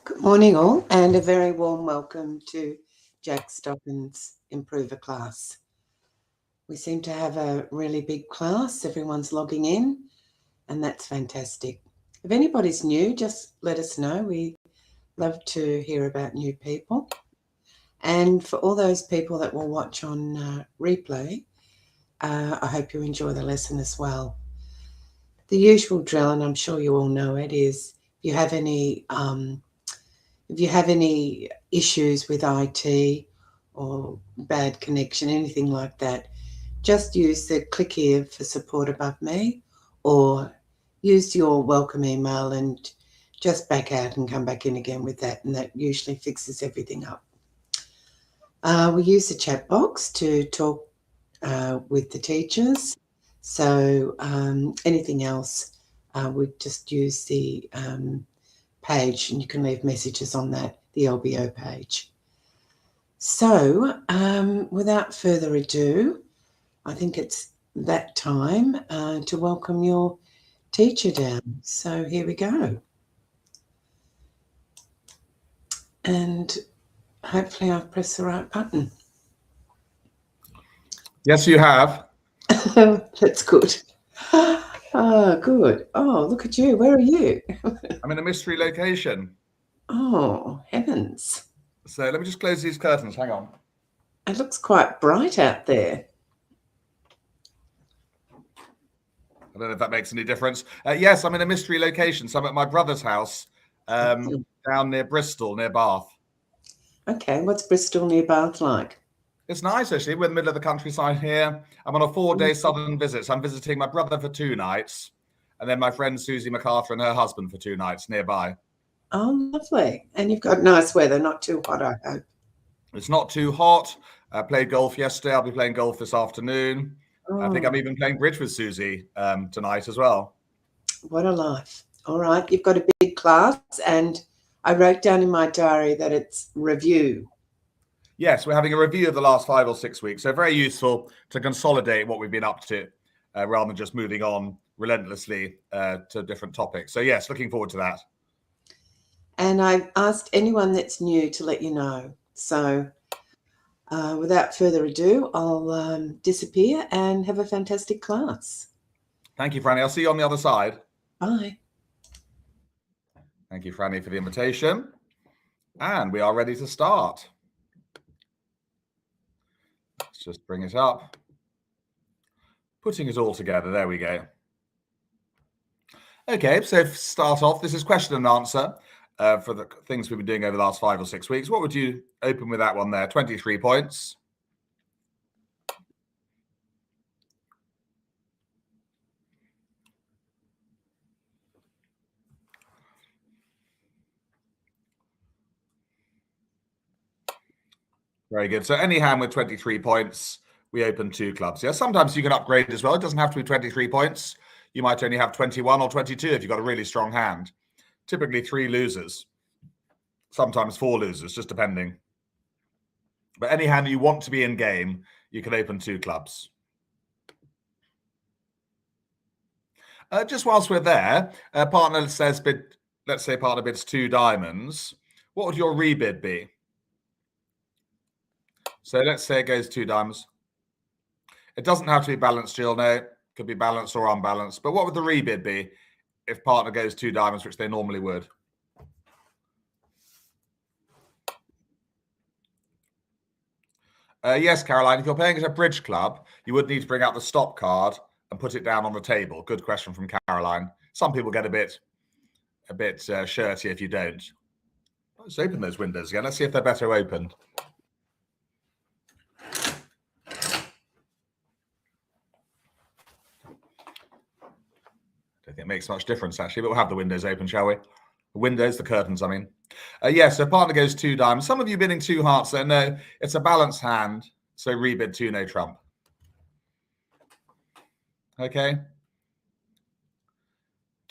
Good morning, all, and a very warm welcome to Jack Stockton's Improver class. We seem to have a really big class. Everyone's logging in, and that's fantastic. If anybody's new, just let us know. We love to hear about new people. And for all those people that will watch on replay, I hope you enjoy the lesson as well. The usual drill, and I'm sure you all know it, is if you have any issues with IT or bad connection, anything like that, just use the click here for support above me, or use your welcome email and just back out and come back in again with that, and that usually fixes everything up. We use the chat box to talk with the teachers. So anything else, we just use the page, and you can leave messages on that, the LBO page. So without further ado, I think it's that time to welcome your teacher down. So here we go. And hopefully I've pressed the right button. Yes, you have. That's good. Oh, good. Oh, look at you. Where are you? I'm in a mystery location. Oh, heavens. So let me just close these curtains. Hang on. It looks quite bright out there. I don't know if that makes any difference. Yes, I'm in a mystery location. So I'm at my brother's house down near Bristol, near Bath. Okay, what's Bristol near Bath like? It's nice, actually. We're in the middle of the countryside here. I'm on a 4-day southern visit. So I'm visiting my brother for 2 nights, and then my friend Susie MacArthur and her husband for 2 nights nearby. Oh, lovely. And you've got nice weather, not too hot, I hope. It's not too hot. I played golf yesterday. I'll be playing golf this afternoon. Oh, I think I'm even playing bridge with Susie tonight as well. what a life. All right, you've got a big class, and I wrote down in my diary that it's review. Yes, we're having a review of the last 5 or 6 weeks. So very useful to consolidate what we've been up to rather than just moving on relentlessly to different topics. So yes, looking forward to that. And I asked anyone that's new to let you know. So without further ado, I'll disappear and have a fantastic class. Thank you, Franny. I'll see you on the other side. Bye. Thank you, Franny, for the invitation. And we are ready to start. Let's just bring it up. Putting it all together. There we go. Okay, so to start off, this is question and answer for the things we've been doing over the last 5 or 6 weeks. What would you open with that one there? 23 points. Very good. So any hand with 23 points, we open 2 clubs. Yeah, sometimes you can upgrade as well. It doesn't have to be 23 points. You might only have 21 or 22 if you've got a really strong hand. Typically 3 losers, sometimes 4 losers, just depending. But any hand you want to be in game, you can open 2 clubs. Just whilst we're there, partner says let's say partner bids 2 diamonds. What would your rebid be? So let's say it goes 2 diamonds. It doesn't have to be balanced, Jill. No, it could be balanced or unbalanced. But what would the rebid be if partner goes 2 diamonds, which they normally would? Yes, Caroline, if you're playing at a bridge club, you would need to bring out the stop card and put it down on the table. Good question from Caroline. Some people get a bit shirty if you don't. Let's open those windows again. Let's see if they're better opened. I don't think it makes much difference, actually, but we'll have the windows open, shall we? The windows, the curtains, I mean. Yes, so partner goes 2 diamonds. Some of you bidding 2 hearts, so no, it's a balanced hand, so rebid 2, no trump. Okay.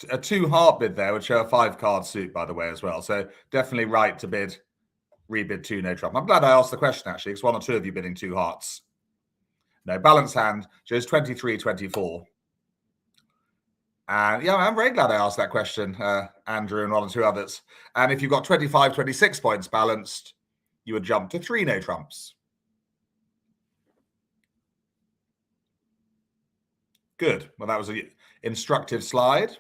A 2 heart bid there would show a 5 card suit, by the way, as well. So definitely right to bid rebid 2, no trump. I'm glad I asked the question, actually, because 1 or 2 of you bidding 2 hearts. No, balanced hand shows 23, 24. And yeah, I'm very glad I asked that question, Andrew and one or two others. And if you've got 25, 26 points balanced, you would jump to 3 no trumps. Good. Well, that was an instructive slide.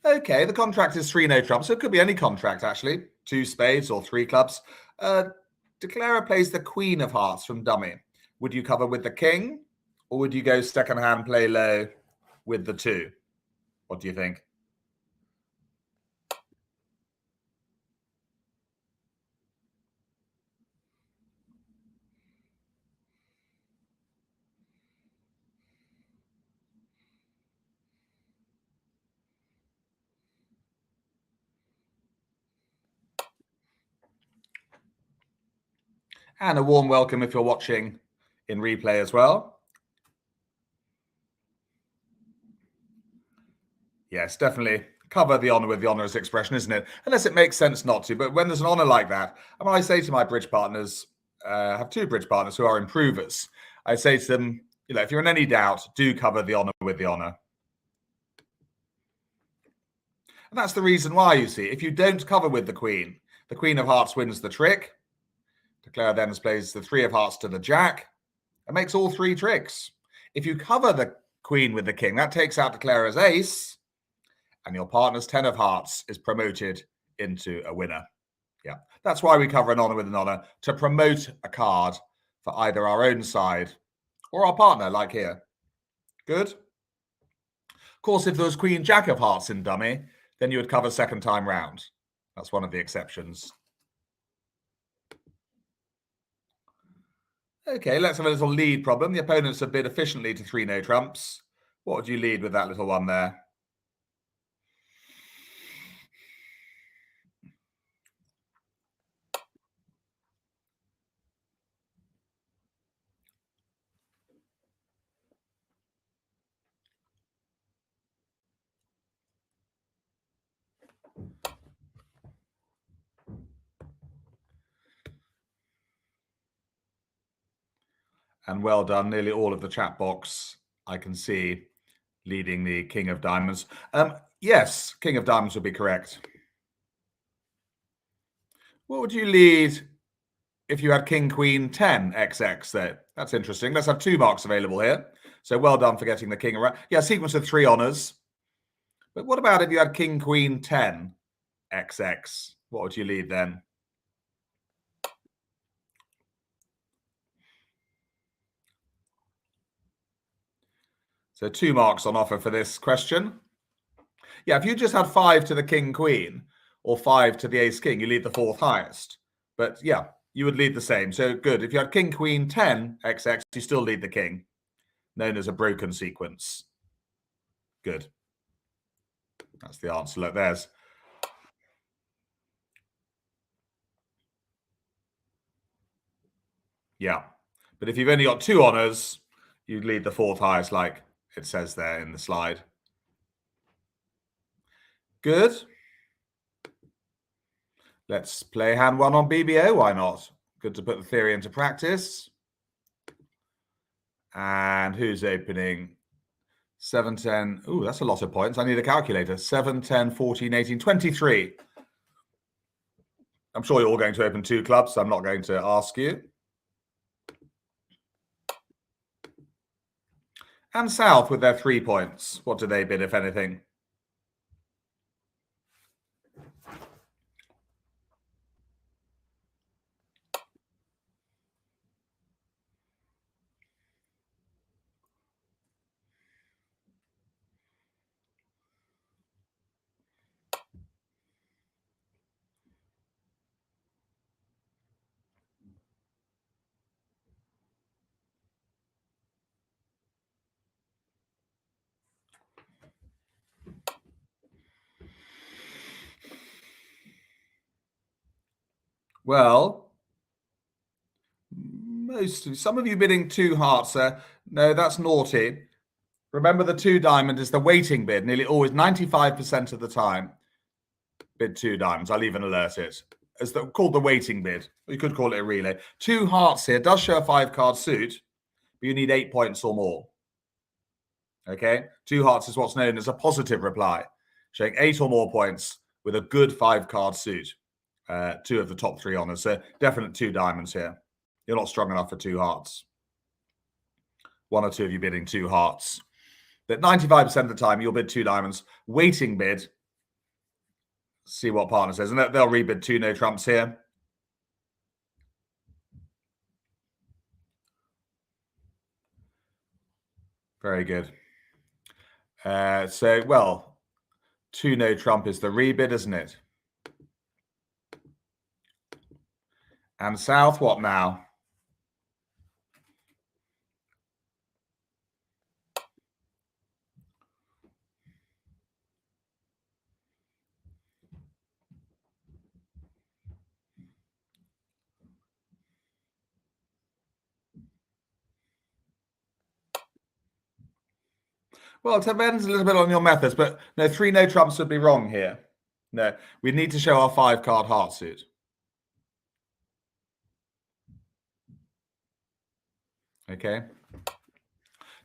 Okay, the contract is 3 no trumps, so it could be any contract, actually. 2 spades or 3 clubs. Declarer plays the Queen of Hearts from dummy. Would you cover with the king, or would you go second hand, play low with the 2? What do you think? And a warm welcome if you're watching in replay as well. Yes, definitely cover the honour with the honours expression, isn't it? Unless it makes sense not to. But when there's an honour like that, and when I say to my bridge partners, I have 2 bridge partners who are improvers, I say to them, if you're in any doubt, do cover the honour with the honour. And that's the reason why, you see, if you don't cover with the Queen of Hearts wins the trick. Declarer then plays the 3 of Hearts to the Jack and makes all 3 tricks. If you cover the Queen with the King, that takes out Declarer's ace, and your partner's 10 of Hearts is promoted into a winner. Yeah, that's why we cover an honour with an honour, to promote a card for either our own side or our partner, like here. Good. Of course, if there was Queen Jack of Hearts in dummy, then you would cover second time round. That's one of the exceptions. Okay, let's have a little lead problem. The opponents have bid efficiently to 3 no trumps. What would you lead with that little one there? And well done, nearly all of the chat box I can see leading the King of Diamonds. Yes, King of Diamonds would be correct. What would you lead if you had King, Queen, 10, XX there? That's interesting. Let's have 2 marks available here. So well done for getting the King around. Yeah, sequence of 3 honours. But what about if you had King, Queen, 10, XX? What would you lead then? So 2 marks on offer for this question. Yeah, if you just had 5 to the King, Queen, or 5 to the Ace, King, you lead the 4th highest. But yeah, you would lead the same. So good. If you had King, Queen, 10, XX, you still lead the King, known as a broken sequence. Good. That's the answer. Look, there's. Yeah. But if you've only got 2 honours, you'd lead the 4th highest, like it says there in the slide. Good. Let's play hand 1 on BBO. Why not? Good to put the theory into practice. And who's opening? 7, 10. Ooh, that's a lot of points. I need a calculator. 7, 10, 14, 18, 23. I'm sure you're all going to open 2 clubs, so I'm not going to ask you. And South with their 3 points. What do they bid, if anything? Well, some of you bidding 2 hearts there. No, that's naughty. Remember, the 2 diamond is the waiting bid. Nearly always, 95% of the time, bid 2 diamonds. I'll even alert it. It's called the waiting bid. You could call it a relay. 2 hearts here does show a 5-card suit, but you need 8 points or more. Okay, 2 hearts is what's known as a positive reply, showing 8 or more points with a good 5-card suit. 2 of the top 3 honours, so definite 2 diamonds here. You're not strong enough for 2 hearts. 1 or 2 of you bidding 2 hearts. But 95% of the time, you'll bid 2 diamonds. Waiting bid. See what partner says. And they'll rebid 2 no trumps here. Very good. Well, 2 no trump is the rebid, isn't it? And South, what now? Well, it depends a little bit on your methods, but no, 3 no trumps would be wrong here. No, we need to show our 5-card heart suit. Okay.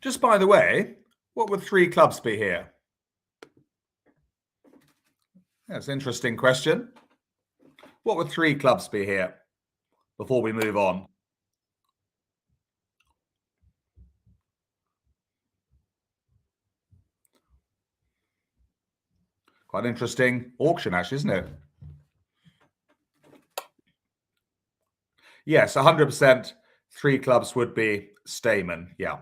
Just by the way, what would 3 clubs be here? That's an interesting question. What would 3 clubs be here before we move on? Quite interesting auction, actually, isn't it? Yes, 100%. 3 clubs would be Stayman. Yeah.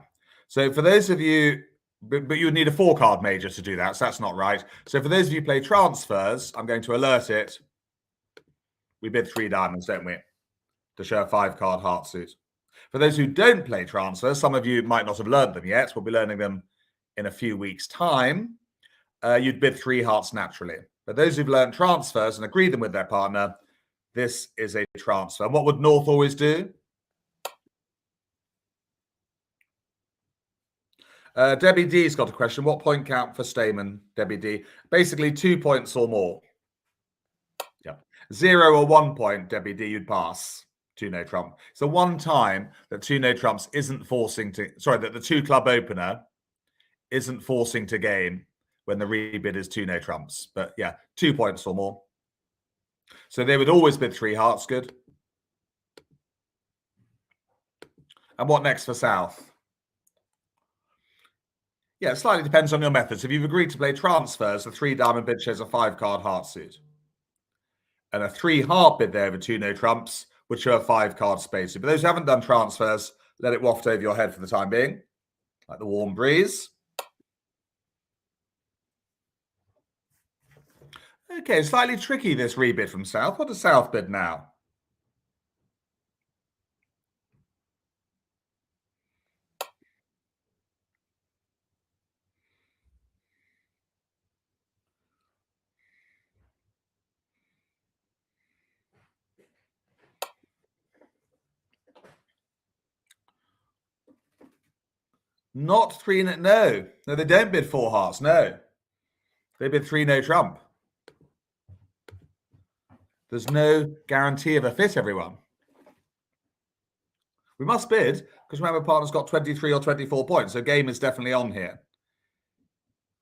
So for those of you, but you would need a 4-card major to do that, so that's not right. So for those of you who play transfers, I'm going to alert it. We bid 3 diamonds, don't we? To show a 5-card heart suit. For those who don't play transfers, some of you might not have learned them yet. We'll be learning them in a few weeks' time. You'd bid 3 hearts naturally. But those who've learned transfers and agreed them with their partner, this is a transfer. And what would North always do? Debbie D's got a question. What point count for Stayman, Debbie D? Basically 2 points or more. Yeah. 0 or 1 point, Debbie D, you'd pass 2 no trump. So one time that 2 no trumps isn't forcing to, that the 2 club opener isn't forcing to game when the rebid is 2 no trumps. But yeah, 2 points or more. So they would always bid 3 hearts, good. And what next for South? Yeah, it slightly depends on your methods. If you've agreed to play transfers, the 3 diamond bid shows a 5-card heart suit. And a 3 heart bid there over 2 no trumps would show a 5-card space. But those who haven't done transfers, let it waft over your head for the time being, like the warm breeze. Okay, slightly tricky, this rebid from South. What does South bid now? Not 3, no, they don't bid 4 hearts, no. They bid 3 no trump. There's no guarantee of a fit, everyone. We must bid, because remember, partner's got 23 or 24 points, so game is definitely on here.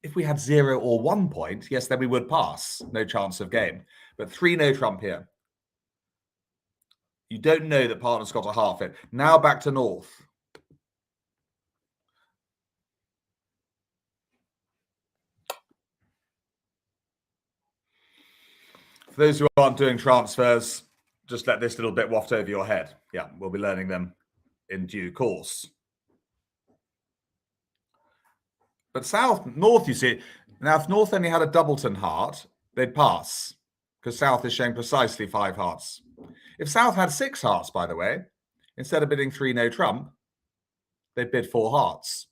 If we had 0 or 1 point, yes, then we would pass. No chance of game. But 3 no trump here. You don't know that partner's got a heart fit. Now back to North. For those who aren't doing transfers, just let this little bit waft over your head. Yeah, we'll be learning them in due course. But North, you see, now if North only had a doubleton heart, they'd pass, because South is showing precisely 5 hearts. If South had 6 hearts, by the way, instead of bidding 3 no trump, they'd bid 4 hearts.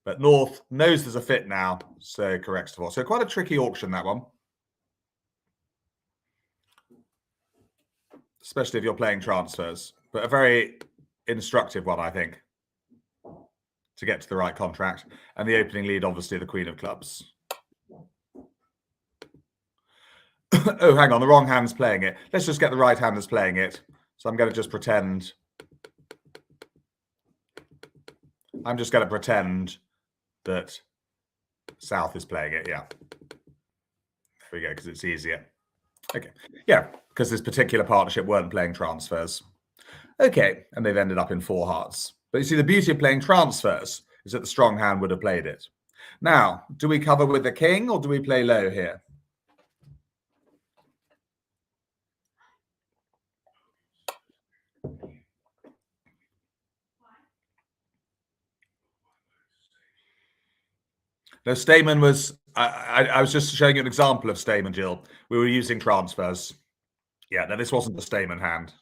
But North knows there's a fit now, so corrects to 4. So quite a tricky auction, that one. Especially if you're playing transfers, but a very instructive one, I think, to get to the right contract. And the opening lead, obviously, the Queen of Clubs. Oh, hang on, the wrong hand's playing it. Let's just get the right hand that's playing it. So I'm going to just pretend. I'm just going to pretend that South is playing it. Yeah. There we go, because it's easier. Okay. Yeah, because this particular partnership weren't playing transfers. Okay, and they've ended up in 4 hearts. But you see, the beauty of playing transfers is that the strong hand would have played it. Now, do we cover with the king or do we play low here? No, Stamen was... I was just showing you an example of Stamen, Jill. We were using transfers. Yeah, no, this wasn't the Stamen hand.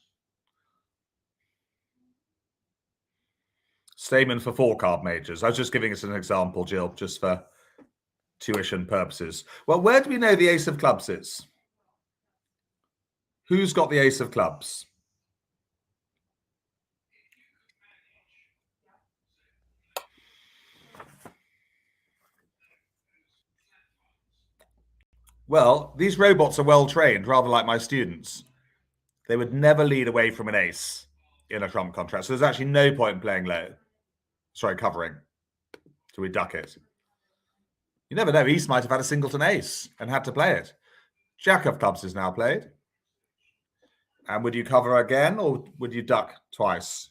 Stamen for 4-card majors. I was just giving us an example, Jill, just for tuition purposes. Well, where do we know the ace of clubs is? Who's got the ace of clubs? Well, these robots are well trained, rather like my students. They would never lead away from an ace in a trump contract. So there's actually no point in playing low. Sorry, covering. So we duck it. You never know. East might have had a singleton ace and had to play it. Jack of clubs is now played. And would you cover again or would you duck twice?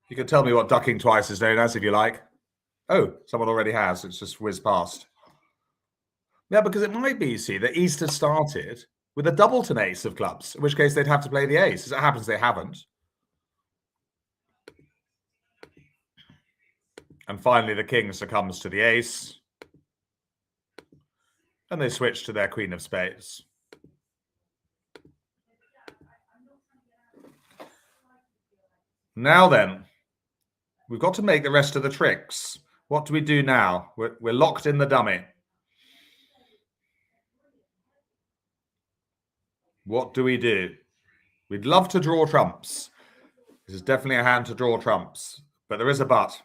You can tell me what ducking twice is known as if you like. Oh, someone already has. It's just whizzed past. Yeah, because it might be, you see, that East has started with a doubleton ace of clubs, in which case they'd have to play the ace. As it happens, they haven't. And finally, the king succumbs to the ace. And they switch to their queen of spades. Now then, we've got to make the rest of the tricks. What do we do now? We're locked in the dummy. What do we do? We'd love to draw trumps. This is definitely a hand to draw trumps, but there is a but.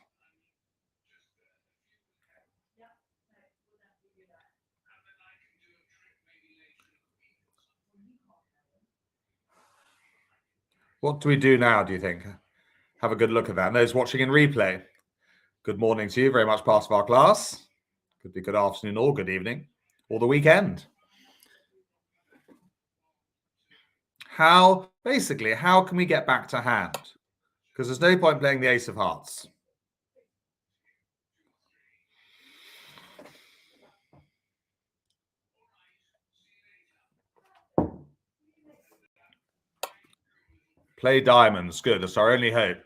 What do we do now, do you think? Have a good look at that. And those watching in replay, good morning to you. Very much part of our class. Could be good afternoon or good evening or the weekend. Basically, how can we get back to hand? Because there's no point playing the ace of hearts. Play diamonds. Good. That's our only hope.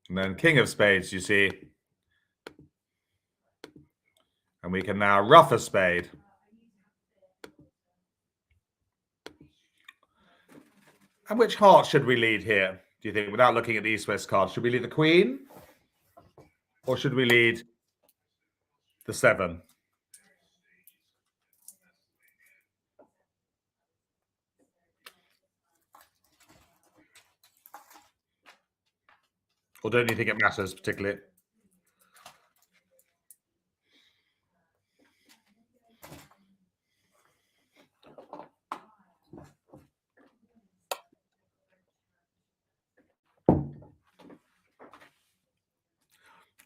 And then king of spades, you see. And we can now ruff a spade. And which heart should we lead here, do you think, without looking at the east-west cards? Should we lead the queen? Or should we lead the 7? Or don't you think it matters particularly?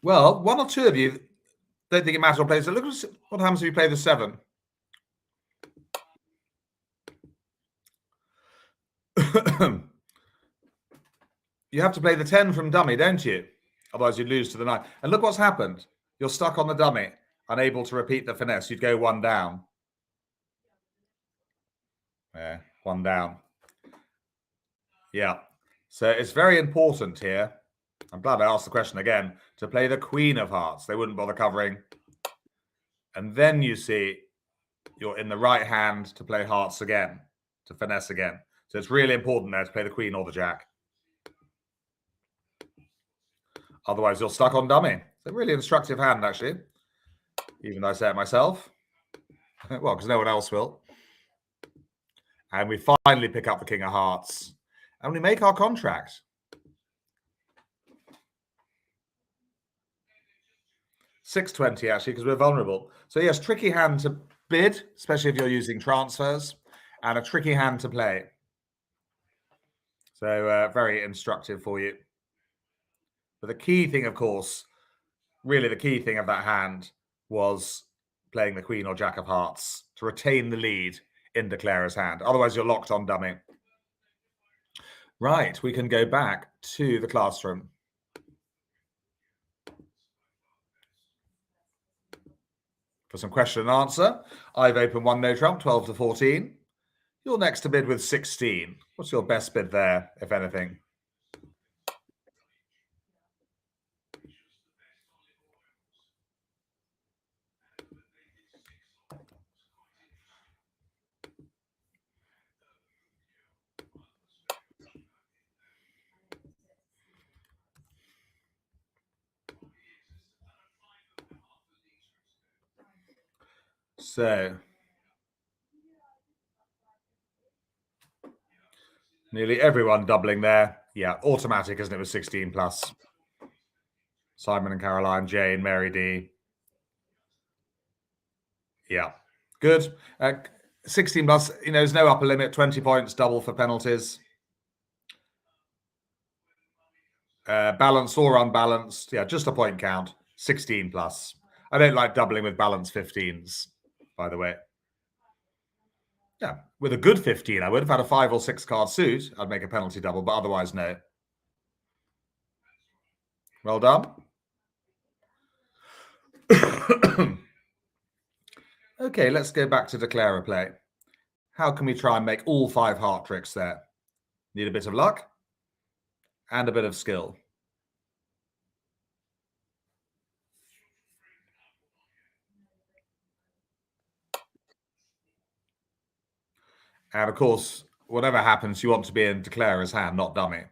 Well, one or two of you don't think it matters what plays. So look at what happens if you play the 7. You have to play the 10 from dummy, don't you? Otherwise, you'd lose to the 9. And look what's happened. You're stuck on the dummy, unable to repeat the finesse. You'd go 1 down. Yeah, 1 down. Yeah. So it's very important here. I'm glad I asked the question again. To play the queen of hearts. They wouldn't bother covering. And then you see you're in the right hand to play hearts again, to finesse again. So it's really important there to play the queen or the jack. Otherwise, you're stuck on dummy. It's a really instructive hand, actually. Even though I say it myself. Well, because no one else will. And we finally pick up the king of hearts. And we make our contract. 620 actually, because we're vulnerable. So yes, tricky hand to bid, especially if you're using transfers, and a tricky hand to play. So very instructive for you. But the key thing, of course, really the key thing of that hand was playing the queen or jack of hearts to retain the lead in declarer's hand. Otherwise, you're locked on dummy. Right, we can go back to the classroom. For some question and answer, I've opened one no trump, 12 to 14. You're next to bid with 16. What's your best bid there, if anything? So, nearly everyone doubling there. Yeah, automatic, isn't it, with 16 plus? Simon and Caroline, Jane, Mary D. Yeah, good. 16 plus, there's no upper limit, 20 points, double for penalties. Balanced or unbalanced, yeah, just a point count, 16 plus. I don't like doubling with balanced 15s, by the way. Yeah, with a good 15, I would. If I had a 5 or 6 card suit, I'd make a penalty double, but otherwise, no. Well done. Okay, let's go back to declarer play. How can we try and make all 5 heart tricks there? Need a bit of luck and a bit of skill. And of course, whatever happens, you want to be in declarer's hand, not dummy.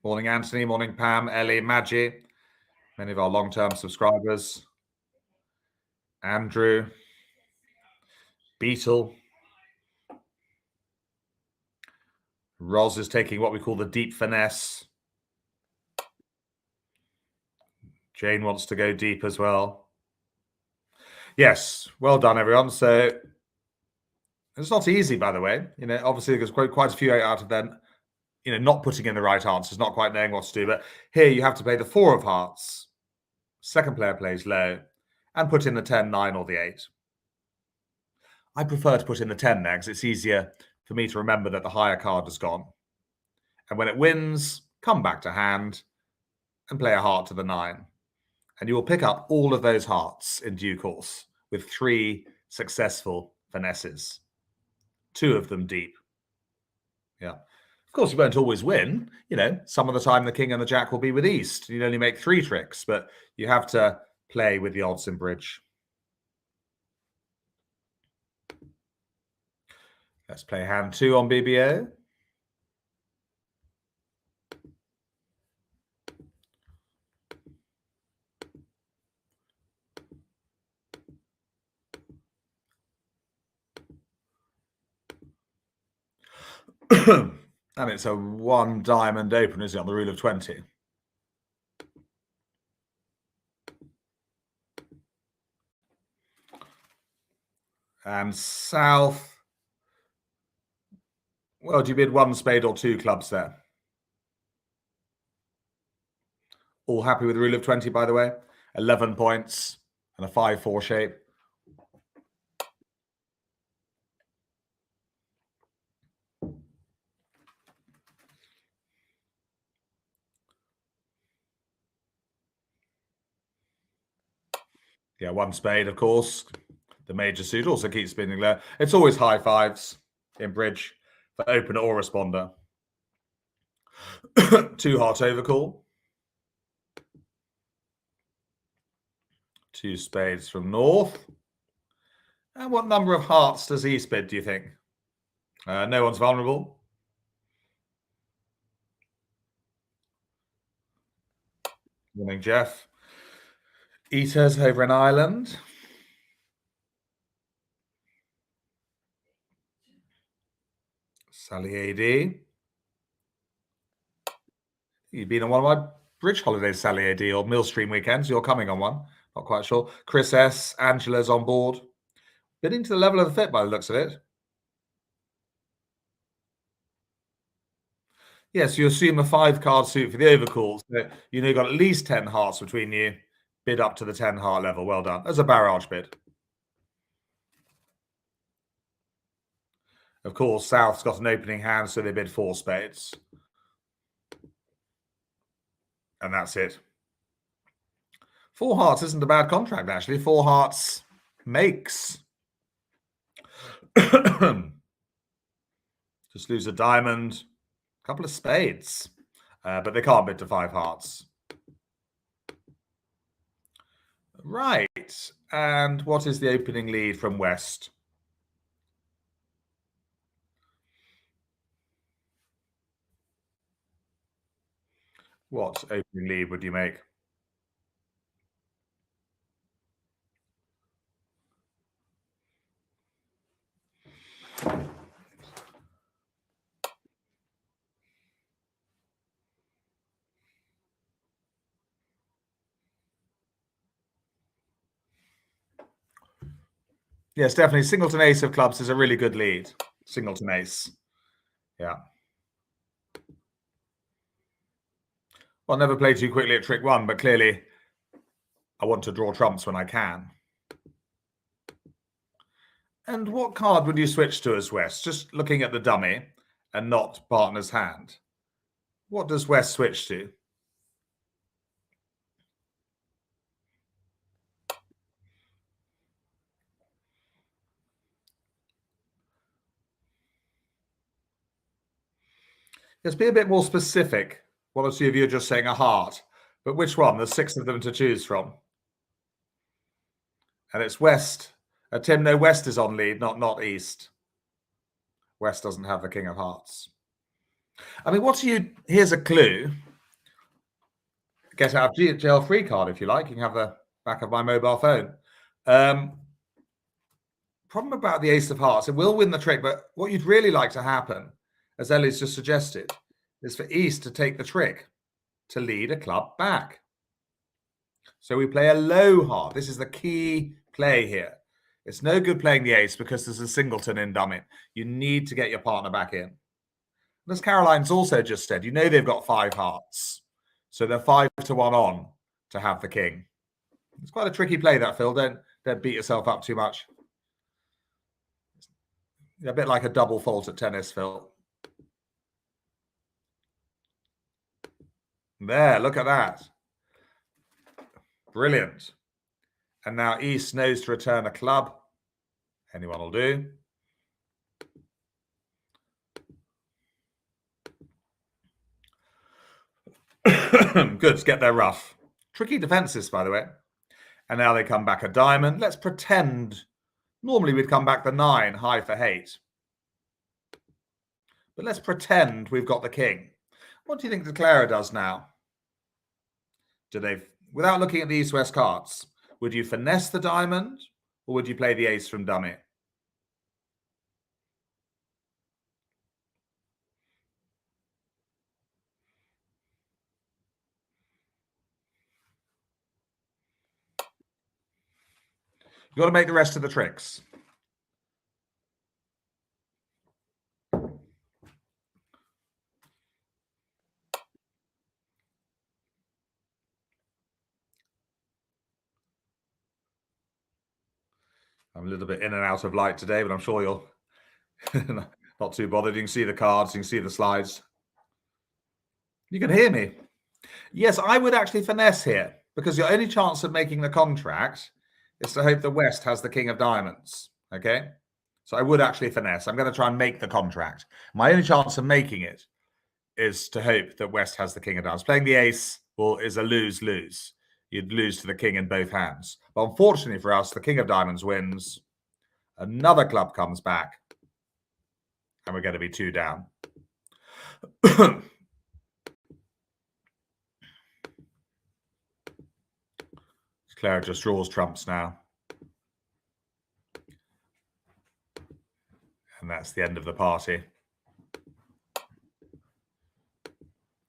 Morning, Anthony. Morning, Pam, Ellie, Maggie. Many of our long-term subscribers. Andrew. Beetle. Roz is taking what we call the deep finesse. Jane wants to go deep as well. Yes, well done, everyone. So it's not easy, by the way. Obviously, there's quite a few out of them, not putting in the right answers, not quite knowing what to do. But here you have to play the 4 of hearts. Second player plays low and put in the 10, 9, or the 8. I prefer to put in the 10 there because it's easier for me to remember that the higher card has gone. And when it wins, come back to hand and play a heart to the 9. And you will pick up all of those hearts in due course with 3 successful finesses, 2 of them deep. Yeah. Of course, you won't always win. Some of the time the king and the jack will be with east. You'd only make 3 tricks, but you have to play with the odds in bridge. Let's play hand 2 on BBO. And it's a 1 diamond open, isn't it, on the rule of 20? And south. Well, do you bid 1 spade or 2 clubs there? All happy with the rule of 20, by the way? 11 points and a 5-4 shape. Yeah, 1 spade, of course. The major suit also keeps spinning low. It's always high 5s in bridge for opener or responder. 2 heart overcall. 2 spades from north. And what number of hearts does he bid, do you think? No one's vulnerable. Morning, Jeff. Eaters over in Ireland. Sally AD. You've been on one of my bridge holidays, Sally AD, or Millstream weekends. You're coming on one. Not quite sure. Chris S. Angela's on board. Bidding to the level of the fit by the looks of it. Yes, you assume a 5-card suit for the overcall. So you've got at least 10 hearts between you. Bid up to the 10 heart level. Well done. As a barrage bid. Of course, South's got an opening hand, so they bid 4 spades. And that's it. 4 hearts isn't a bad contract, actually. 4 hearts makes. Just lose a diamond, a couple of spades. But they can't bid to 5 hearts. Right. And what is the opening lead from West? What opening lead would you make? Yes, definitely. Singleton ace of clubs is a really good lead. Singleton ace. Yeah. Well, never play too quickly at trick 1, but clearly I want to draw trumps when I can. And what card would you switch to as West? Just looking at the dummy and not partner's hand. What does West switch to? Let's be a bit more specific. One or two of you are just saying a heart. But which one? There's 6 of them to choose from. And it's West. Tim, no, West is on lead, not East. West doesn't have the King of Hearts. I mean, here's a clue. Get out of jail free card if you like. You can have the back of my mobile phone. Problem about the Ace of Hearts, it will win the trick, but what you'd really like to happen, as Ellie's just suggested, is for East to take the trick, to lead a club back. So we play a low heart. This is the key play here. It's no good playing the ace because there's a singleton in dummy. You need to get your partner back in. And as Caroline's also just said, they've got 5 hearts. So they're 5 to 1 on to have the king. It's quite a tricky play, that, Phil. Don't beat yourself up too much. A bit like a double fault at tennis, Phil. There, look at that. Brilliant. And now East knows to return a club. Anyone will do. Good, get there rough. Tricky defenses, by the way. And now they come back a diamond. Let's pretend. Normally we'd come back the 9, high for hate. But let's pretend we've got the king. What do you think the Clara does now? Without looking at the East-West cards, would you finesse the diamond or would you play the ace from dummy? You've got to make the rest of the tricks. I'm a little bit in and out of light today, but I'm sure you're not too bothered. You can see the cards, you can see the slides. You can hear me. Yes, I would actually finesse here because your only chance of making the contract is to hope the West has the King of Diamonds. Okay? So I would actually finesse. I'm going to try and make the contract. My only chance of making it is to hope that West has the King of Diamonds. Playing the ace is a lose-lose. You'd lose to the king in both hands. But unfortunately for us, the King of Diamonds wins. Another club comes back. And we're going to be 2 down. Clara just draws trumps now. And that's the end of the party.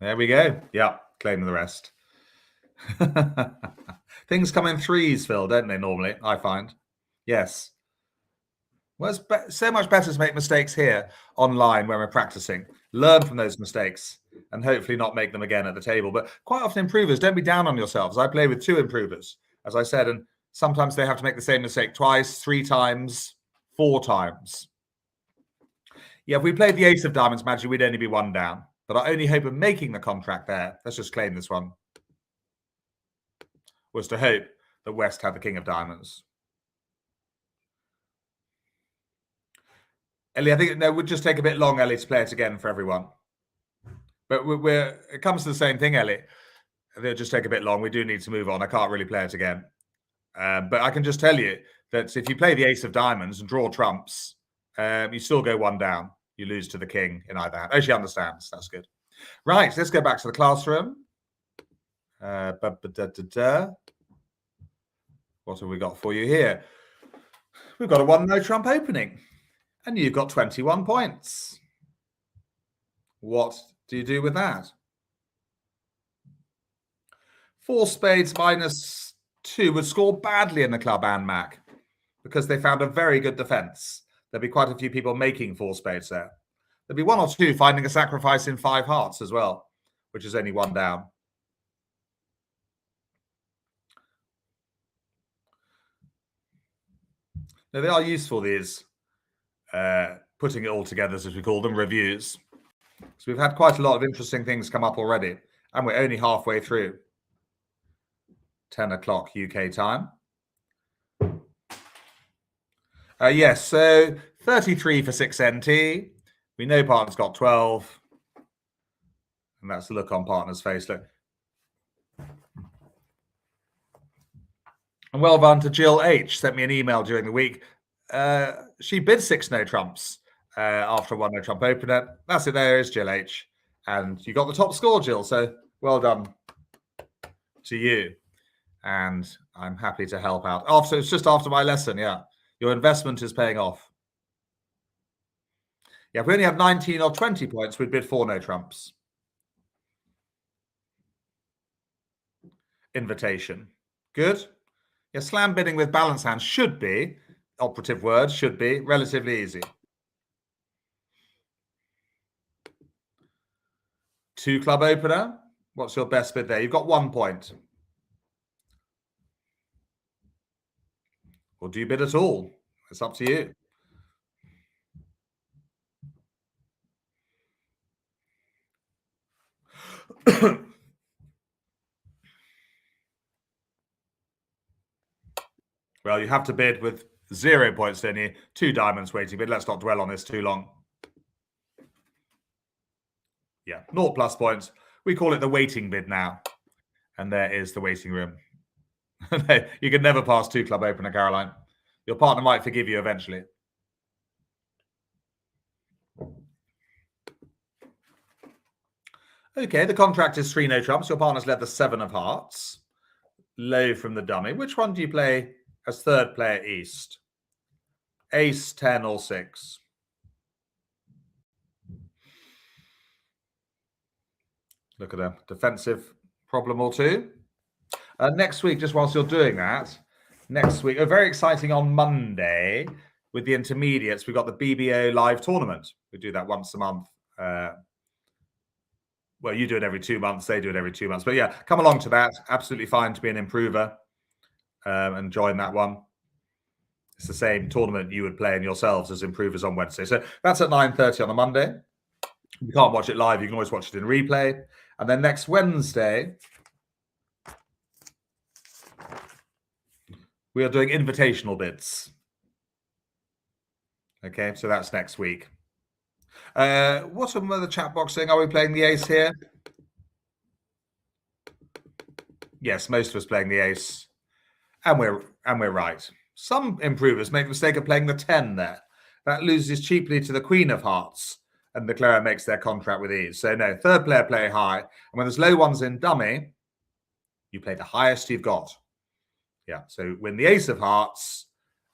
There we go. Yeah, claiming the rest. Things come in threes, Phil, don't they, normally, I find? Yes. Well, it's so much better to make mistakes here online when we're practicing. Learn from those mistakes and hopefully not make them again at the table. But quite often improvers, don't be down on yourselves. I play with 2 improvers, as I said, and sometimes they have to make the same mistake twice, 3 times, 4 times. Yeah, if we played the ace of diamonds, Maggie, we'd only be 1 down. But our only hope of making the contract there, let's just claim this one, was to hope that West had the king of diamonds. Ellie, I think it would just take a bit long, Ellie, to play it again for everyone. But it comes to the same thing, Ellie. It'll just take a bit long. We do need to move on. I can't really play it again. But I can just tell you that if you play the ace of diamonds and draw trumps, you still go 1 down. You lose to the king in either hand. Oh, she understands. That's good. Right, let's go back to the classroom. What have we got for you here? We've got a 1 no trump opening. And you've got 21 points. What do you do with that? 4 spades -2 would score badly in the club and Mac because they found a very good defense. There'd be quite a few people making 4 spades there. There'd be 1 or 2 finding a sacrifice in 5 hearts as well, which is only 1 down. Now, they are useful, these putting it all together, as we call them, reviews. So we've had quite a lot of interesting things come up already, and we're only halfway through. 10 o'clock UK time. Yes, so 33 for 6NT. We know partner's got 12. And that's the look on partner's face. Look. And well done to Jill H. Sent me an email during the week. She bid 6 no trumps after a 1 no trump opener. That's it. There is Jill H. And you got the top score, Jill. So well done to you. And I'm happy to help out. So it's just after my lesson. Yeah. Your investment is paying off. Yeah, if we only have 19 or 20 points, we'd bid 4 no trumps. Invitation. Good. Yeah, slam bidding with balance hand should be, operative word, should be relatively easy. 2 club opener. What's your best bid there? You've got 1 point. Or do you bid at all? It's up to you. Well, you have to bid with 0 points, don't you? 2 diamonds waiting bid. Let's not dwell on this too long. Yeah, 0 plus points. We call it the waiting bid now. And there is the waiting room. You can never pass 2 club opener, Caroline. Your partner might forgive you eventually. Okay, the contract is 3 no trumps. Your partner's led the 7 of hearts. Low from the dummy. Which one do you play as third player east? Ace, 10 or 6? Look at a defensive problem or 2. Next week, just whilst you're doing that, next week, very exciting on Monday with the intermediates. We've got the BBO live tournament. We do that once a month. Well, you do it every 2 months. They do it every 2 months. But yeah, come along to that. Absolutely fine to be an improver and join that one. It's the same tournament you would play in yourselves as improvers on Wednesday. So that's at 9:30 on a Monday. You can't watch it live. You can always watch it in replay. And then next Wednesday, we are doing invitational bids. Okay, so that's next week. What am the chat box saying? Are we playing the ace here? Yes, most of us playing the ace, and we're right. Some improvers make the mistake of playing the 10 there. That loses cheaply to the Queen of Hearts, and the Clara makes their contract with ease. So no, third player play high, and when there's low ones in dummy, you play the highest you've got. Yeah, so win the ace of hearts,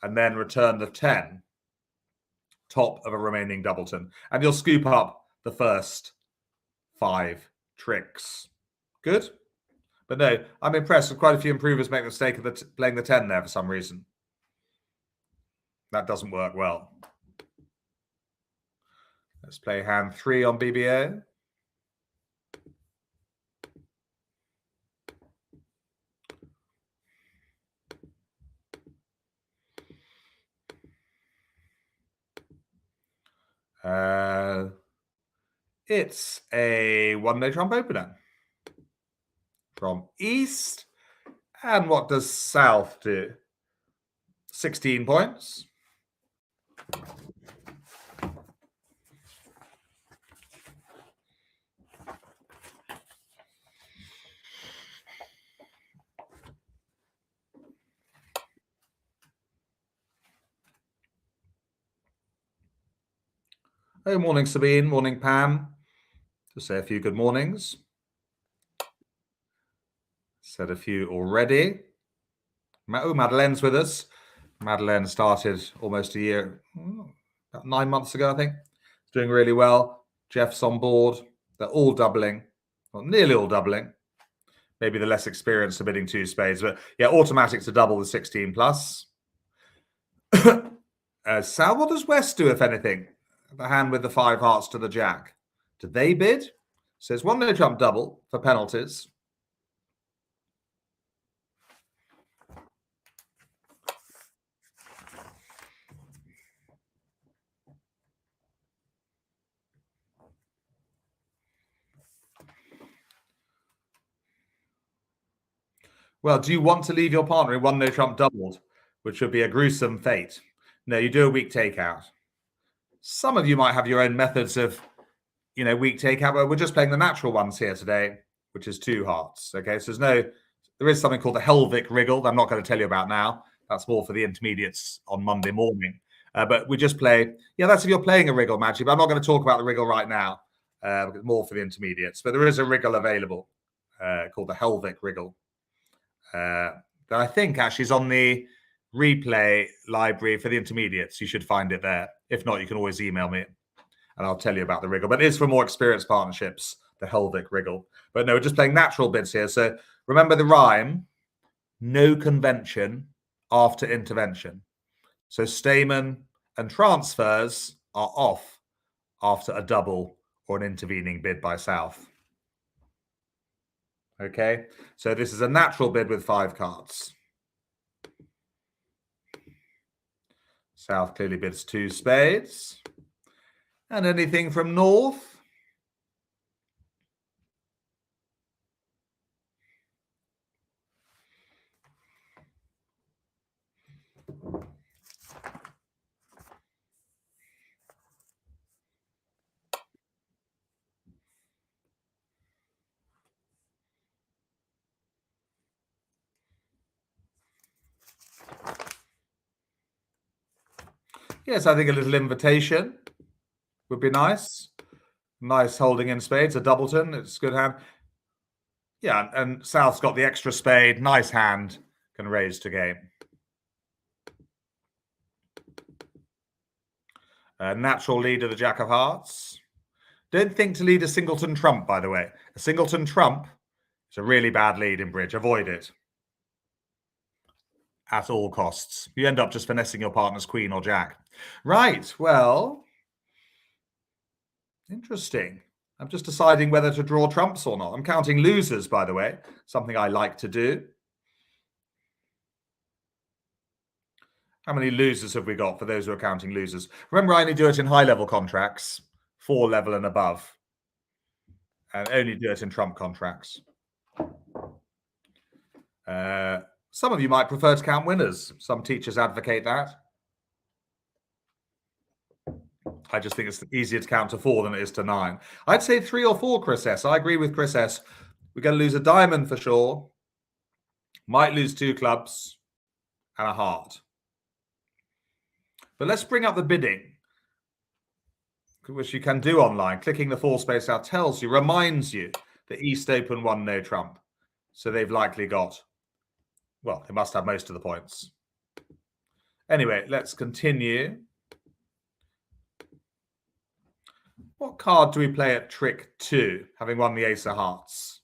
and then return the 10. Top of a remaining doubleton, and you'll scoop up the first 5 tricks. Good. But no, I'm impressed. Quite a few improvers make the mistake of playing the 10 there for some reason. That doesn't work well. Let's play hand 3 on BBO. It's a 1-no trump opener from East. And what does South do? 16 points. Oh, morning, Sabine. Morning, Pam. Just say a few good mornings. Said a few already. Oh, Madeleine's with us. Madeleine started almost a year, about 9 months ago, I think. It's doing really well. Jeff's on board. They're all doubling, well, nearly all doubling. Maybe the less experienced are bidding 2 spades, but yeah, automatic to double the 16 plus. Sal, what does West do, if anything? The hand with the 5 hearts to the jack. Do they bid? Says 1-no trump double for penalties. Well, do you want to leave your partner in 1-no trump doubled, which would be a gruesome fate? No, you do a weak takeout. Some of you might have your own methods of, weak takeout, but we're just playing the natural ones here today, which is 2 hearts. Okay, so there is something called the Helvig wriggle that I'm not going to tell you about now. That's more for the intermediates on Monday morning. But we just play, that's if you're playing a wriggle, Magic, but I'm not going to talk about the wriggle right now. More for the intermediates. But there is a wriggle available called the Helvig wriggle. That I think actually is on the replay library for the intermediates. You should find it there. If not, you can always email me and I'll tell you about the wriggle. But it is for more experienced partnerships, the Helvig wriggle. But no, we're just playing natural bids here. So remember the rhyme, no convention after intervention. So Stayman and transfers are off after a double or an intervening bid by South. Okay, so this is a natural bid with 5 cards. South clearly bids 2 spades. And anything from North? Yes, I think a little invitation would be nice. Nice holding in spades, a doubleton. It's a good hand. Yeah, and South's got the extra spade. Nice hand. Can raise to game. Natural lead of the Jack of Hearts. Don't think to lead a singleton trump, by the way. A singleton trump is a really bad lead in bridge. Avoid it. At all costs. You end up just finessing your partner's queen or jack. Right, well, interesting. I'm just deciding whether to draw trumps or not. I'm counting losers, by the way, something I like to do. How many losers have we got for those who are counting losers? Remember, I only do it in high-level contracts, 4 level and above, and only do it in trump contracts. Some of you might prefer to count winners. Some teachers advocate that. I just think it's easier to count to 4 than it is to 9. I'd say 3 or 4, Chris S. I agree with Chris S. We're going to lose a diamond for sure. Might lose 2 clubs and a heart. But let's bring up the bidding, which you can do online. Clicking the 4 space out tells you, reminds you that East Open 1-no trump. So they've likely got, well, they must have most of the points. Anyway, let's continue. What card do we play at trick 2, having won the ace of hearts?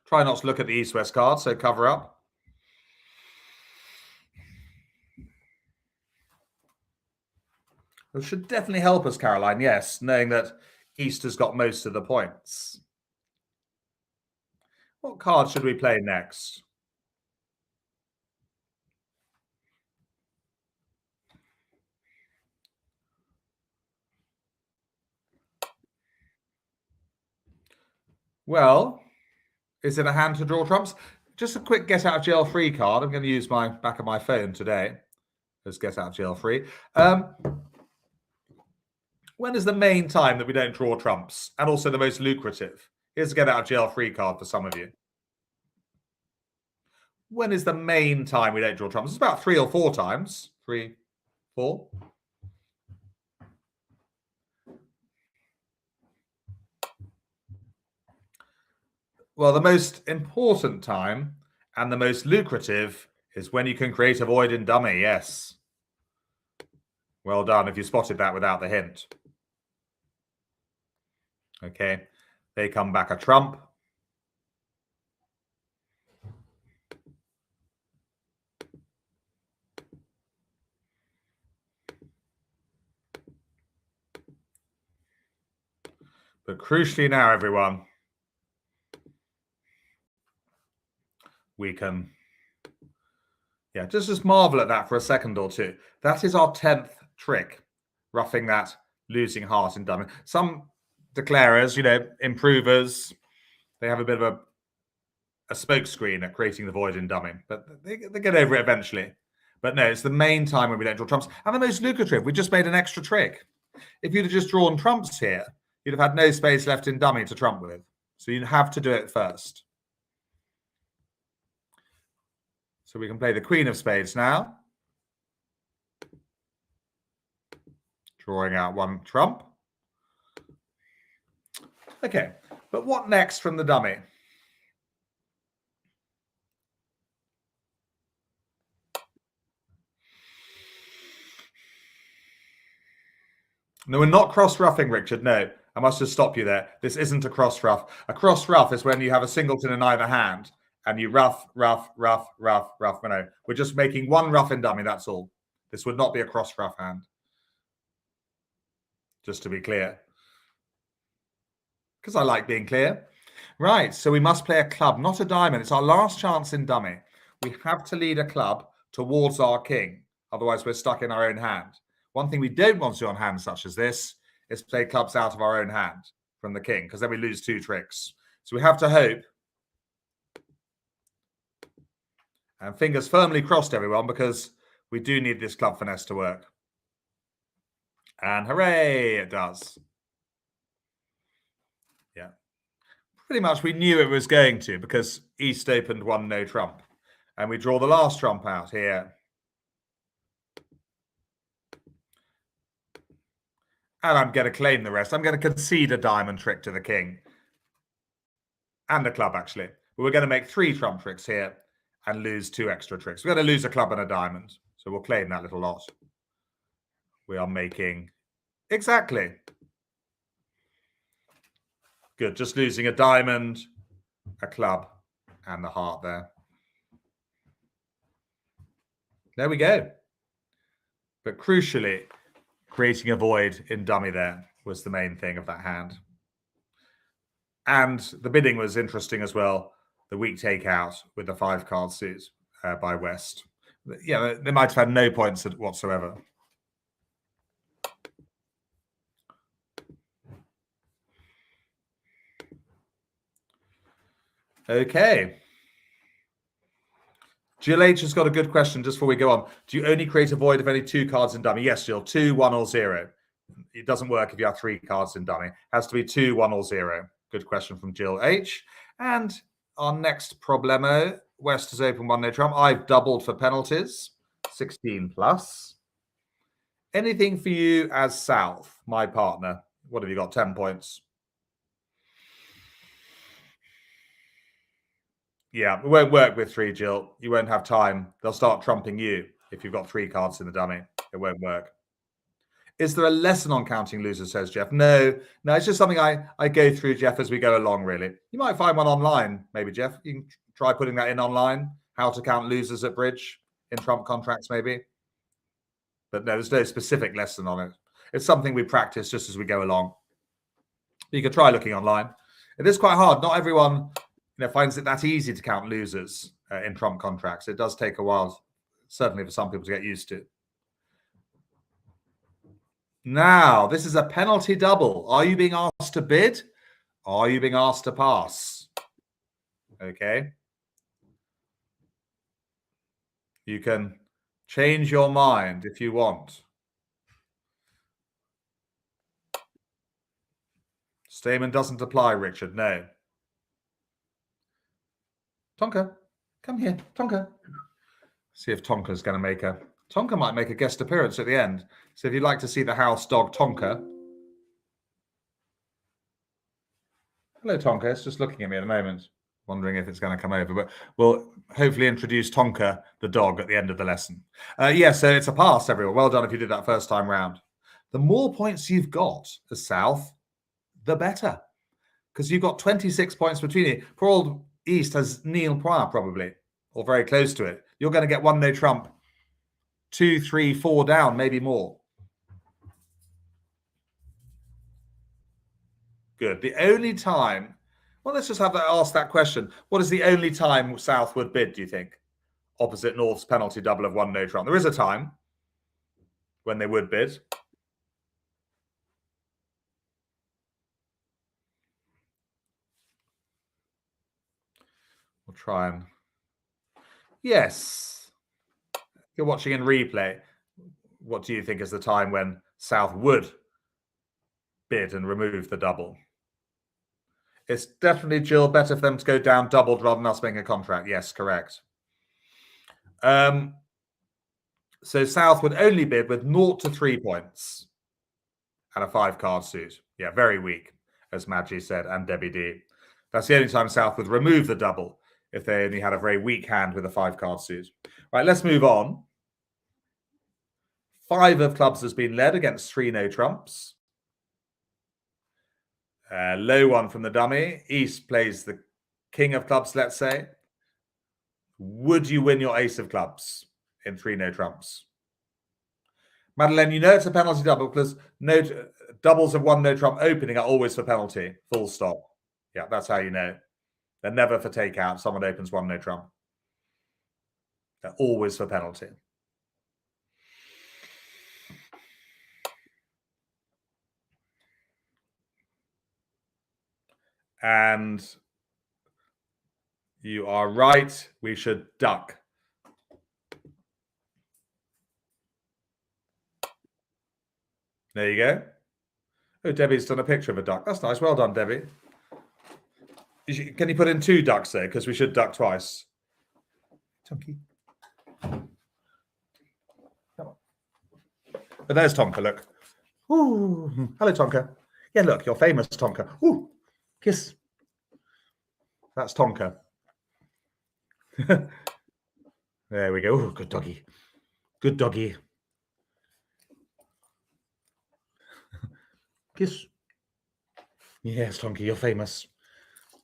Try not to look at the east-west card, so cover up. It should definitely help us, Caroline, yes, knowing that east has got most of the points. What card should we play next? Well, is it a hand to draw trumps? Just a quick get out of jail free card. I'm going to use my back of my phone today as get out of jail free. When is the main time that we don't draw trumps, and also the most lucrative? Here's a get out of jail free card for some of you. When is the main time we don't draw trumps? It's about 3 or 4 times. 3, 4. Well, the most important time and the most lucrative is when you can create a void in dummy, yes. Well done if you spotted that without the hint. Okay, they come back a trump. But crucially now, everyone, we can, just marvel at that for a second or two. That is our 10th trick, roughing that losing heart in dummy. Some declarers, improvers, they have a bit of a smoke screen at creating the void in dummy, but they get over it eventually. But no, it's the main time when we don't draw trumps. And the most lucrative, we just made an extra trick. If you'd have just drawn trumps here, you'd have had no space left in dummy to trump with. So you'd have to do it first. So we can play the queen of spades now. Drawing out one trump. Okay, but what next from the dummy? No, we're not cross-ruffing, Richard. No, I must just stop you there. This isn't a cross-ruff. A cross-ruff is when you have a singleton in either hand and you ruff. No, we're just making one ruff in dummy, that's all. This would not be a cross-ruff hand. Just to be clear. Because I like being clear. Right, so we must play a club, not a diamond. It's our last chance in dummy. We have to lead a club towards our king. Otherwise, we're stuck in our own hand. One thing we don't want to do on hands such as this is play clubs out of our own hand from the king, because then we lose 2 tricks. So we have to hope. And fingers firmly crossed, everyone, because we do need this club finesse to work. And hooray, it does. Yeah. Pretty much we knew it was going to, because East opened 1 no trump. And we draw the last trump out here. And I'm going to claim the rest. I'm going to concede a diamond trick to the king. And a club, actually. But we're going to make 3 trump tricks here and lose 2 extra tricks. We're going to lose a club and a diamond. So we'll claim that little lot. We are making... Exactly. Good. Just losing a diamond, a club, and the heart there. There we go. But crucially... creating a void in dummy there was the main thing of that hand. And the bidding was interesting as well. The weak takeout with the 5-card suit by West. Yeah, they might have had no points whatsoever. Okay. Jill H has got a good question just before we go on. Do you only create a void if only 2 cards in dummy? Yes, Jill. 2, 1, or 0. It doesn't work if you have 3 cards in dummy. It has to be 2, 1, or 0. Good question from Jill H. And our next problemo. West has opened 1 no trump. I've doubled for penalties. 16 plus. Anything for you as South, my partner? What have you got? 10 points. Yeah, it won't work with 3, Jill. You won't have time. They'll start trumping you if you've got 3 cards in the dummy. It won't work. Is there a lesson on counting losers, says Jeff? No, it's just something I go through, Jeff, as we go along, really. You might find one online, maybe, Jeff. You can try putting that in online, how to count losers at bridge in trump contracts, maybe. But no, there's no specific lesson on it. It's something we practice just as we go along. You can try looking online. It is quite hard. Not everyone finds it that easy to count losers in trump contracts. It does take a while, certainly for some people, to get used to. Now, this is a penalty double. Are you being asked to bid? Are you being asked to pass? Okay. You can change your mind if you want. Statement doesn't apply, Richard. No. Tonka, come here. Tonka. See if Tonka's going to make a... Tonka might make a guest appearance at the end. So if you'd like to see the house dog Tonka... Hello, Tonka. It's just looking at me at the moment, wondering if it's going to come over. But we'll hopefully introduce Tonka, the dog, at the end of the lesson. So it's a pass, everyone. Well done if you did that first time round. The more points you've got as South, the better. Because you've got 26 points between you. Poor old East has nil point, probably, or very close to it. You're going to get one no trump, 2, 3, 4 down, maybe more. Good. The only time, well, let's just ask that question. What is the only time South would bid, do you think? Opposite North's penalty double of one no trump. There is a time when they would bid. We'll try and... Yes. You're watching in replay. What do you think is the time when South would bid and remove the double? It's definitely, Jill, better for them to go down doubled rather than us making a contract. Yes, correct. So South would only bid with 0 to 3 points and a 5-card suit. Yeah, very weak, as Maggie said, and Debbie D. That's the only time South would remove the double, if they only had a very weak hand with a 5-card suit. Right, let's move on. 5 of clubs has been led against 3 no trumps. Low one from the dummy. East plays the king of clubs, let's say. Would you win your ace of clubs in 3 no trumps? Madeleine, you know it's a penalty double because doubles of 1 no trump opening are always for penalty. Full stop. Yeah, that's how you know. They're never for takeout. Someone opens 1 no trump. They're always for penalty. And you are right. We should duck. There you go. Oh, Debbie's done a picture of a duck. That's nice. Well done, Debbie. Can you put in 2 ducks there? Because we should duck twice. Tonky. Come on. But there's Tonka, look. Ooh. Hello, Tonka. Yeah, look, you're famous, Tonka. Ooh. Kiss. That's Tonka. There we go. Ooh, good doggy. Good doggy. Kiss. Yes, Tonka, you're famous.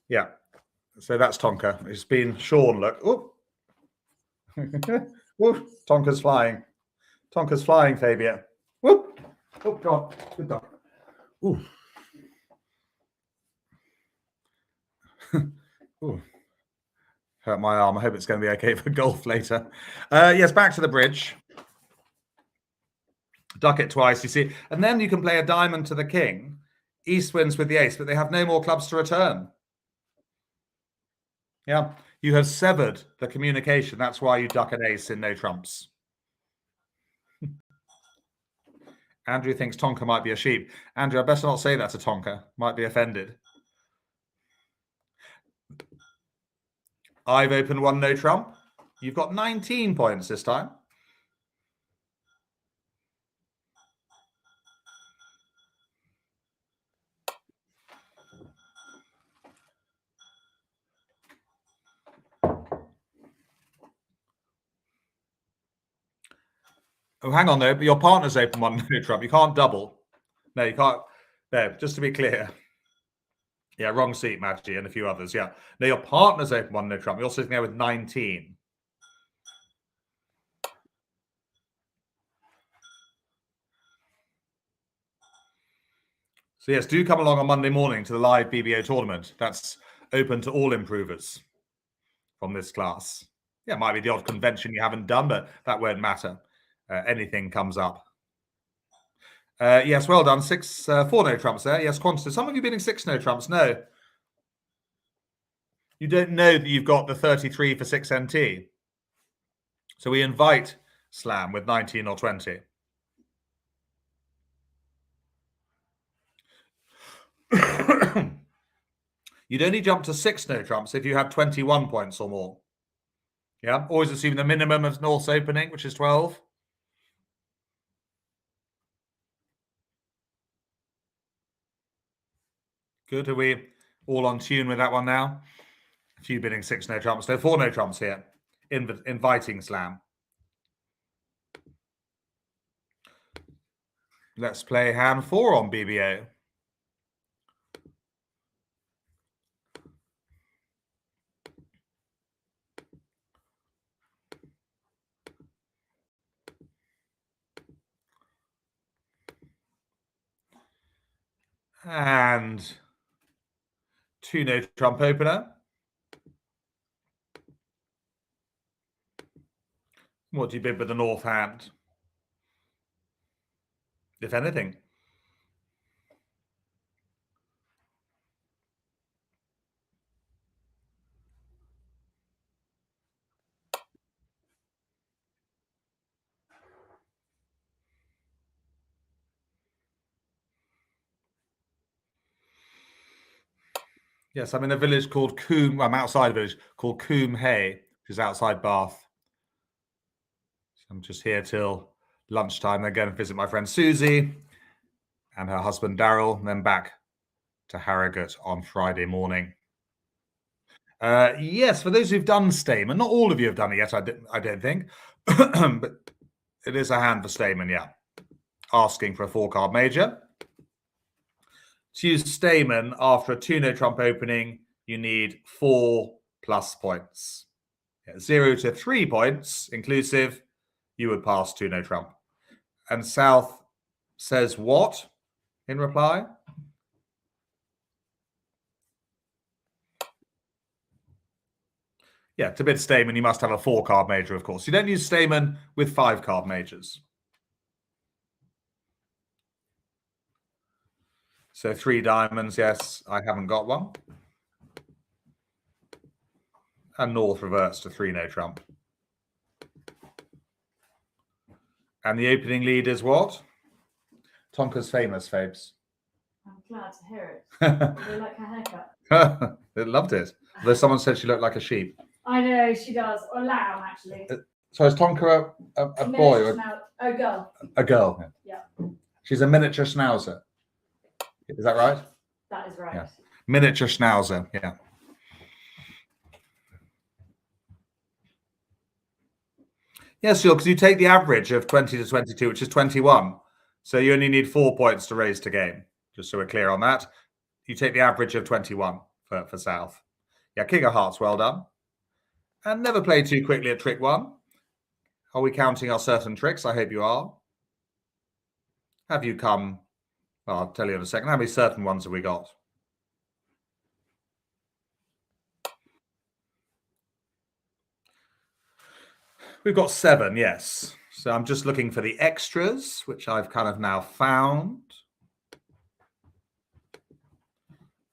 Yeah. So that's Tonka. It's been Sean, look. Oh. Ooh, Tonka's flying. Tonka's flying, Fabia. Whoop. Oh, God. Good dog. Ooh. Ooh. Hurt my arm. I hope it's going to be okay for golf later. Yes, back to the bridge. Duck it twice, you see. And then you can play a diamond to the king. East wins with the ace, but they have no more clubs to return. Yeah, you have severed the communication. That's why you duck an ace in no trumps. Andrew thinks Tonka might be a sheep. Andrew, I best not say that to Tonka. Might be offended. I've opened 1 no trump. You've got 19 points this time. Oh, hang on though, but your partner's open one no trump. You can't double. No, you can't. No, just to be clear. Yeah, wrong seat, Maggie, and a few others. Yeah. No, your partner's open one no trump. You're sitting there with 19. So yes, do come along on Monday morning to the live BBO tournament. That's open to all improvers from this class. Yeah, it might be the odd convention you haven't done, but that won't matter. Anything comes up. Yes, well done. 4 no trumps there. Yes, Qantas. Some of you bidding 6 no trumps. No. You don't know that you've got the 33 for 6 NT. So we invite slam with 19 or 20. You'd only jump to 6 no trumps if you had 21 points or more. Yeah, always assume the minimum of North's opening, which is 12. Good. Are we all on tune with that one now? A few bidding 6 no trumps. There are 4 no trumps here. Inviting slam. Let's play hand 4 on BBO. And 2 no trump opener. What do you bid with the North hand? If anything. Yes, I'm in a village called Coombe. I'm outside a village called Coombe Hay, which is outside Bath. So I'm just here till lunchtime. Then go and visit my friend Susie and her husband Daryl, and then back to Harrogate on Friday morning. Yes, for those who've done Stamen, not all of you have done it yet, I don't think, but it is a hand for Stamen, yeah. Asking for a 4-card major. To use Stamen after a 2 no trump opening, you need 4+ points. 0 to 3 points inclusive, you would pass 2 no trump. And South says what in reply? Yeah, to bid Stamen, you must have a 4-card major, of course. You don't use Stamen with 5-card majors. So 3 diamonds, yes, I haven't got one. And North reverts to 3 no trump. And the opening lead is what? Tonka's famous, Fabes. I'm glad to hear it. They like her haircut. They loved it. Though someone said she looked like a sheep. I know, she does. Or lamb, actually. So is Tonka a boy or a girl? A girl. Yeah. She's a miniature schnauzer. Is that right? That is right. Yeah. Miniature schnauzer, yeah. Yes, sure, because you take the average of 20 to 22, which is 21. So you only need 4 points to raise to game, just so we're clear on that. You take the average of 21 for South. Yeah, King of Hearts, well done. And never play too quickly at trick 1. Are we counting our certain tricks? I hope you are. Have you come? Well, I'll tell you in a second. How many certain ones have we got? We've got 7, yes. So I'm just looking for the extras, which I've kind of now found.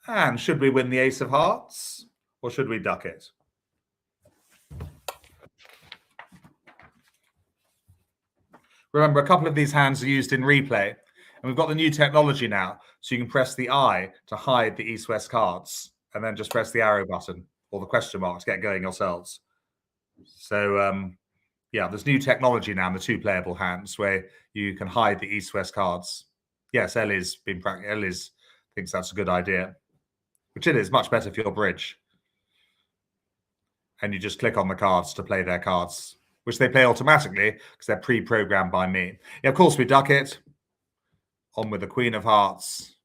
And should we win the Ace of Hearts or should we duck it? Remember, a couple of these hands are used in replay, and we've got the new technology now, so you can press the I to hide the East-West cards, and then just press the arrow button or the question mark to get going yourselves. So, yeah, there's new technology now in the 2 playable hands where you can hide the East-West cards. Yes, Ellie's been practicing. Ellie's thinks that's a good idea, which it is much better for your bridge. And you just click on the cards to play their cards which they play automatically because they're pre-programmed by me. Yeah, of course, we duck it. On with the Queen of Hearts.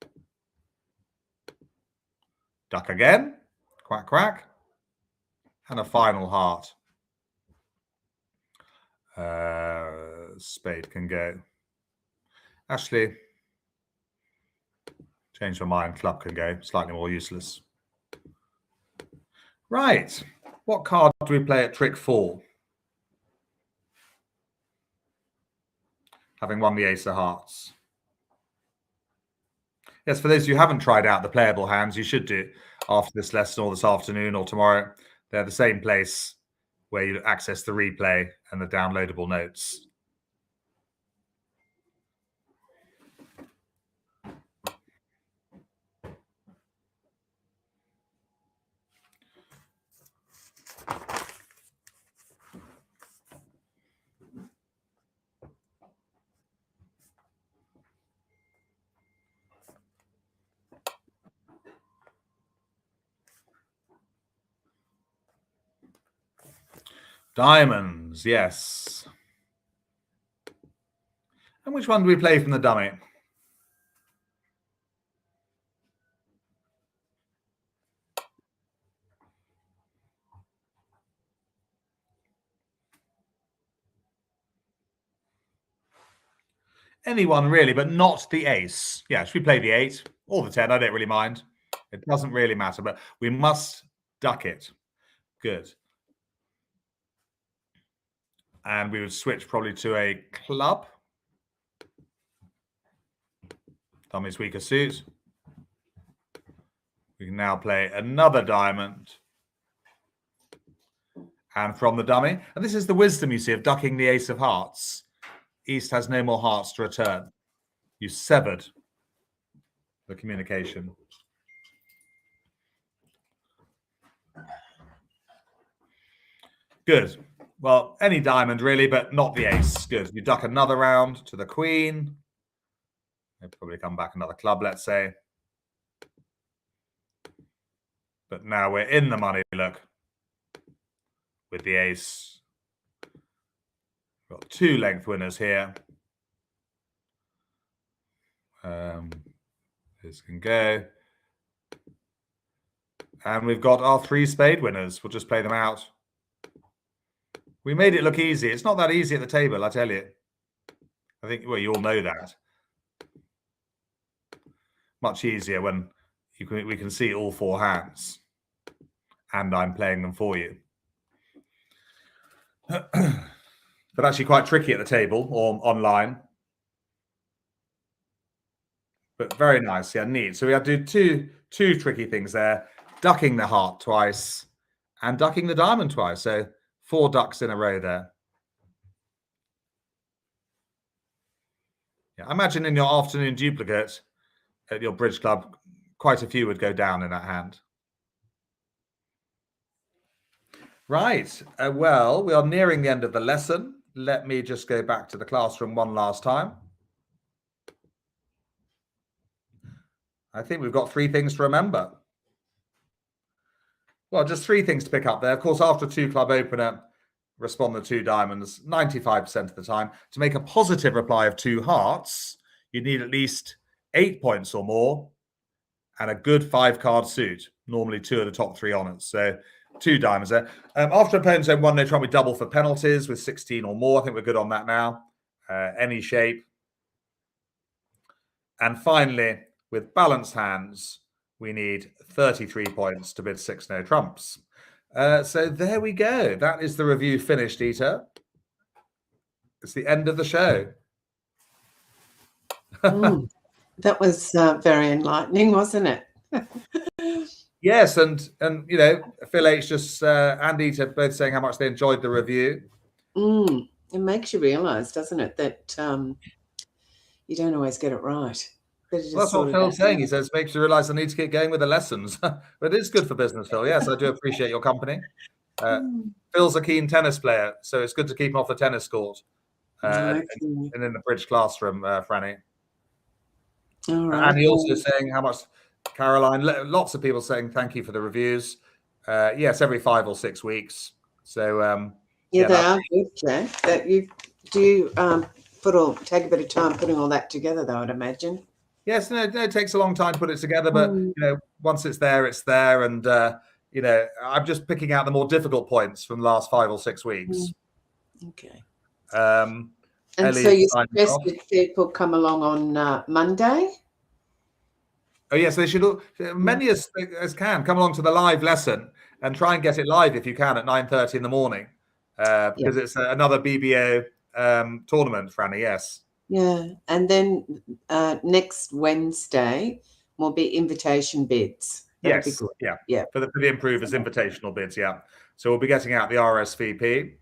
Duck again. Quack, quack. And a final heart. Spade can go. Actually, change my mind. Club can go. Slightly more useless. Right. What card do we play at trick 4? Having won the Ace of Hearts. Yes, for those who haven't tried out the playable hands, you should do it after this lesson or this afternoon or tomorrow. They're the same place where you access the replay and the downloadable notes. Diamonds, yes. And which one do we play from the dummy? Anyone really, but not the ace. Yeah, should we play the 8 or the 10? I don't really mind. It doesn't really matter, but we must duck it. Good. And we would switch probably to a club. Dummy's weaker suit. We can now play another diamond. And from the dummy. And this is the wisdom, you see, of ducking the Ace of Hearts. East has no more hearts to return. You severed the communication. Good. Well, any diamond really, but not the ace. Good. You duck another round to the queen. They'll probably come back another club, let's say. But now we're in the money, look. With the ace. Got 2 length winners here. This can go. And we've got our 3 spade winners. We'll just play them out. We made it look easy. It's not that easy at the table, I tell you. I think, well, you all know that. Much easier when we can see all 4 hands. And I'm playing them for you. But actually quite tricky at the table or online. But very nice, yeah, neat. So we have to do two tricky things there. Ducking the heart twice and ducking the diamond twice. So 4 ducks in a row there. Yeah, I imagine in your afternoon duplicate at your bridge club, quite a few would go down in that hand. Right, well, we are nearing the end of the lesson. Let me just go back to the classroom one last time. I think we've got 3 things to remember. Well, just 3 things to pick up there. Of course, after 2 club opener, respond the 2 diamonds 95% of the time. To make a positive reply of 2 hearts, you need at least 8 points or more and a good 5-card suit. Normally 2 of the top 3 honours. So 2 diamonds there. After opponents own 1, they try and double for penalties with 16 or more. I think we're good on that now. Any shape. And finally, with balanced hands, we need 33 points to bid 6 no trumps. So there we go. That is the review finished, Ita. It's the end of the show. That was very enlightening, wasn't it? Yes, and you know, Phil H just and Ita both saying how much they enjoyed the review. It makes you realise, doesn't it, that you don't always get it right. Well, that's what Phil's saying. He says makes you realise I need to keep going with the lessons. But it is good for business, Phil. Yes, I do appreciate your company. Phil's a keen tennis player, so it's good to keep him off the tennis court and in the bridge classroom, Franny. All right. And he also saying how much, Caroline, lots of people saying thank you for the reviews. Yes, every 5 or 6 weeks. So Yeah, Yeah, they that's- are good, Jack. That you do you take a bit of time putting all that together, though, I'd imagine. Yes, no, it takes a long time to put it together, but Mm. once it's there, and I'm just picking out the more difficult points from the last 5 or 6 weeks. Okay. And And so you suggested people come along on Monday? Oh yes, they should. Many as can come along to the live lesson and try and get it live if you can at 9:30 in the morning, because it's another BBO tournament, Franny. Yes. Yeah, and then next Wednesday will be invitation bids. That'll be Yes. good. Yeah. For the improvers invitational bids. Yeah. So we'll be getting out the RSVP.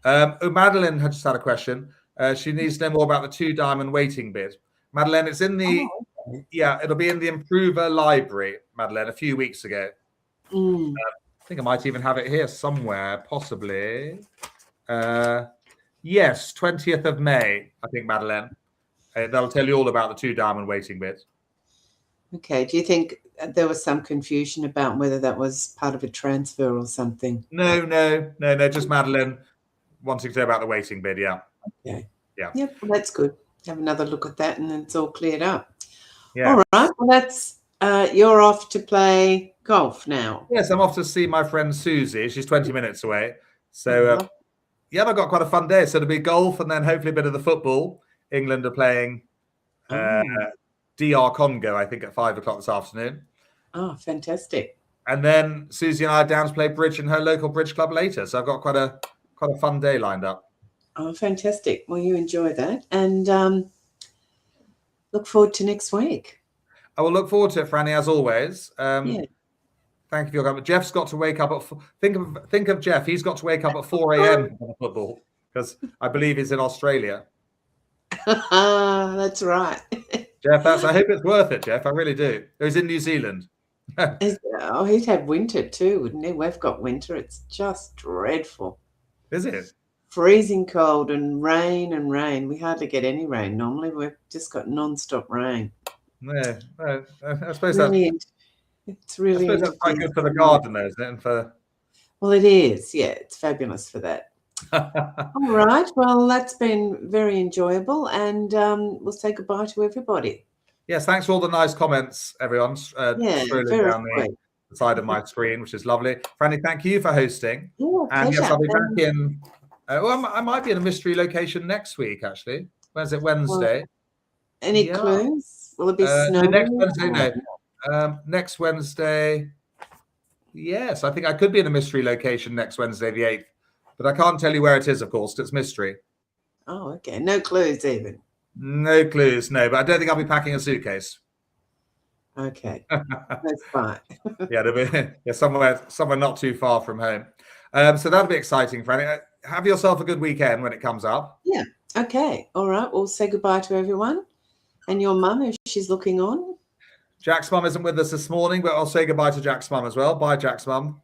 Madeline had just had a question. She needs to know more about the 2 diamond waiting bid. Madeline, it's in the it'll be in the improver library, Madeline, a few weeks ago. Mm. I think I might even have it here somewhere, possibly. Yes, 20th of May, I think, Madeline. That'll tell you all about the 2 diamond waiting bid. Okay. Do you think there was some confusion about whether that was part of a transfer or something? No. Just Madeline wanting to know about the waiting bid. Yeah. Okay. Yeah. Yep. Well, that's good. Have another look at that, and then it's all cleared up. Yeah. All right. Well, that's you're off to play golf now. Yes, I'm off to see my friend Susie. She's 20 minutes away. So I've got quite a fun day. So it'll be golf and then hopefully a bit of the football. England are playing DR Congo, I think, at 5 o'clock this afternoon. Oh, fantastic! And then Susie and I are down to play bridge in her local bridge club later. So I've got quite a fun day lined up. Oh, fantastic! Well, you enjoy that, and look forward to next week. I will look forward to it, Franny, as always. Yeah. Thank you for your comment. Jeff's got to wake up at think of Jeff. He's got to wake up at 4 a.m. for football because I believe he's in Australia. That's right. Jeff, I hope it's worth it, Jeff. I really do. He's in New Zealand. Oh, he'd have winter too, wouldn't he? We've got winter. It's just dreadful. Is it? Freezing cold and rain and rain. We hardly get any rain normally. We've just got non-stop rain. Yeah, I suppose Really, it's really. I suppose that's quite good for the garden, though, isn't it? And for Well, it is. Yeah, it's fabulous for that. All right. Well, that's been very enjoyable, and we'll say goodbye to everybody. Yes, thanks for all the nice comments, everyone. Scrolling down the side of my screen, which is lovely. Franny, thank you for hosting. Yeah, and yes, I'll be back in. I might be in a mystery location next week, actually. When's it? Wednesday. Well, any clues? Will it be snowing? Next Wednesday, no. Next Wednesday, yes. I think I could be in a mystery location next Wednesday, the 8th. But I can't tell you where it is, of course. It's mystery. Oh, okay. No clues even. No clues, no. But I don't think I'll be packing a suitcase. Okay, that's fine. Yeah, somewhere not too far from home. So that'll be exciting, Franny. Have yourself a good weekend when it comes up. Yeah. Okay. All right. We'll say goodbye to everyone. And your mum, if she's looking on. Jack's mum isn't with us this morning, but I'll say goodbye to Jack's mum as well. Bye, Jack's mum.